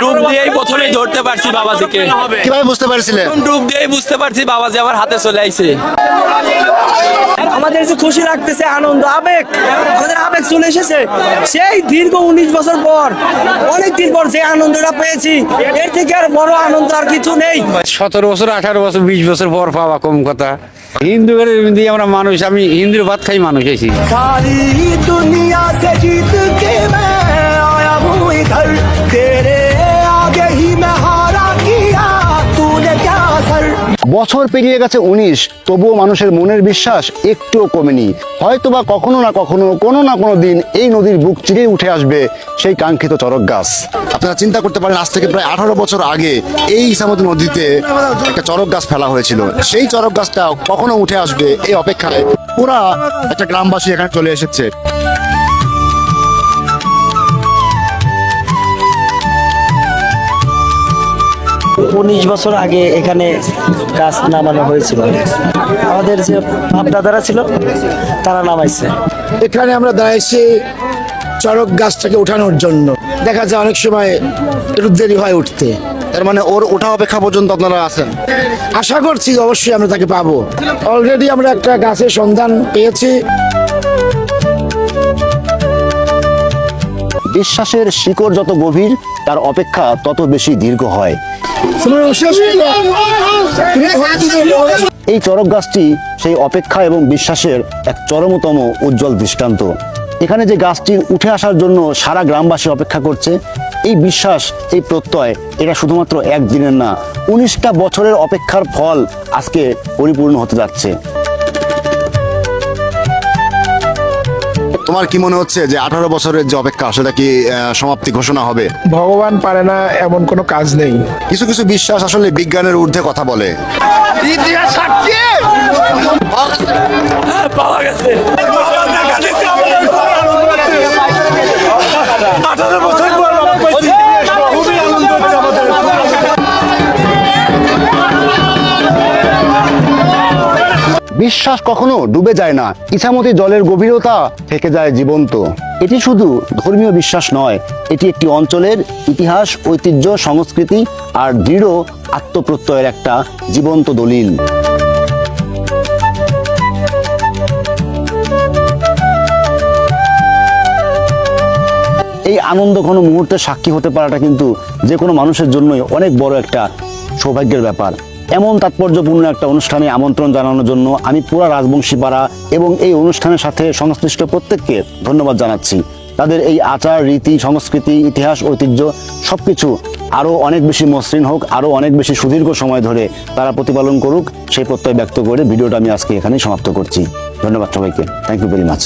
ডুব দিয়েই প্রথমেই ধরতে পারছি বাবাজিকে। কিভাবে বুঝতে পারছিলেন? ডুব দিয়েই বুঝতে পারছি বাবাজি আমার হাতে চলে আইছে। আমাদের যে খুশি লাগতেছে, আনন্দ, আবেগ, আমাদের আবেগ চলে এসেছে সেই দীর্ঘ 19 বছর পর, অনেকদিন পর যে আনন্দটা পেয়েছি, এর থেকে আর বড় আনন্দ আর কিছু নেই। 17 বছর 18 বছর 20 বছর পর পাওয়া কম কথা। হিন্দুদের মধ্যে আমরা মানুষ, আমি হিন্দুর ভাত খাই মানুষ হয়েছি। সারি দুনিয়া সে জিত কে मैं आया हूँ इधर तेरे आगे ही मैं हारा किया तूने क्या असर। বছর পেরিয়ে গেছে 19, তবুও মানুষের মনের বিশ্বাস একটুও কমেনি। হয়তোবা কখনো না কখনো, কোনো না কোনো দিন এই নদীর বুক চিরেই উঠে আসবে সেই কাঙ্ক্ষিত চরক গাছ। আপনারা চিন্তা করতে পারেন, আজ থেকে প্রায় 18 বছর আগে এই ইসামতি নদীতে একটা চরক গাছ ফেলা হয়েছিল। সেই চরক গাছটা কখনো উঠে আসবে এই অপেক্ষায় পুরা একটা গ্রামবাসী এখানে চলে এসেছে। উনিশ বছর আগে এখানে গাছ নামানো হয়েছিল, আমাদের যে বাপ দাদারা ছিল তারা নামাইছে। এখানে আমরা দাঁড়াইছি চড়ক গাছটাকে উঠানোর জন্য। দেখা যায় অনেক সময় একটু দেরি হয় উঠতে, তার মানে ওর ওঠা অপেক্ষা পর্যন্ত আপনারা আছেন। আশা করছি অবশ্যই আমরা তাকে পাবো। অলরেডি আমরা একটা গাছের সন্ধান পেয়েছি। বিশ্বাসের শিকড় যত গভীর, তার অপেক্ষা তত বেশি দীর্ঘ হয়। এই চরক গাছটি সেই অপেক্ষা এবং বিশ্বাসের এক চরমতম উজ্জ্বল দৃষ্টান্ত। এখানে যে গাছটি উঠে আসার জন্য সারা গ্রামবাসী অপেক্ষা করছে, এই বিশ্বাস, এই প্রত্যয়, এটা শুধুমাত্র একদিনের না, 19টা বছরের অপেক্ষার ফল আজকে পরিপূর্ণ হতে যাচ্ছে। তোমার কি মনে হচ্ছে যে 18 বছরের যে অপেক্ষা, সেটা কি সমাপ্তি ঘোষণা হবে? ভগবান পারে না এমন কোনো কাজ নেই। কিছু কিছু বিশ্বাস আসলে বিজ্ঞানের ঊর্ধ্বে কথা বলে। পাওয়া গেছে। 18 বছর পর খুবই আনন্দ হচ্ছে আমাদের। বিশ্বাস কখনো ডুবে যায় না, ইছামতি জলের গভীরতা থেকে যায় জীবন্ত। এটি শুধু ধর্মীয় বিশ্বাস নয়, এটি একটি অঞ্চলের ইতিহাস, ঐতিহ্য, সংস্কৃতি আর দৃঢ় আত্মপ্রত্যয়ের একটা জীবন্ত দলিল। এই আনন্দ ঘন মুহূর্তে সাক্ষী হতে পারাটা কিন্তু যে কোনো মানুষের জন্যই অনেক বড় একটা সৌভাগ্যের ব্যাপার। এমন তাৎপর্যপূর্ণ একটা অনুষ্ঠানে আমন্ত্রণ জানানোর জন্য আমি পুরা রাজবংশী পাড়া এবং এই অনুষ্ঠানের সাথে সংশ্লিষ্ট প্রত্যেককে ধন্যবাদ জানাচ্ছি। তাদের এই আচার, রীতি, সংস্কৃতি, ইতিহাস, ঐতিহ্য সবকিছু আরো অনেক বেশি মসৃণ হোক, আরো অনেক বেশি সুদীর্ঘ সময় ধরে তারা প্রতিপালন করুক, সেই প্রত্যয় ব্যক্ত করে ভিডিওটা আমি আজকে এখানেই সমাপ্ত করছি। ধন্যবাদ সবাইকে। Thank you very much.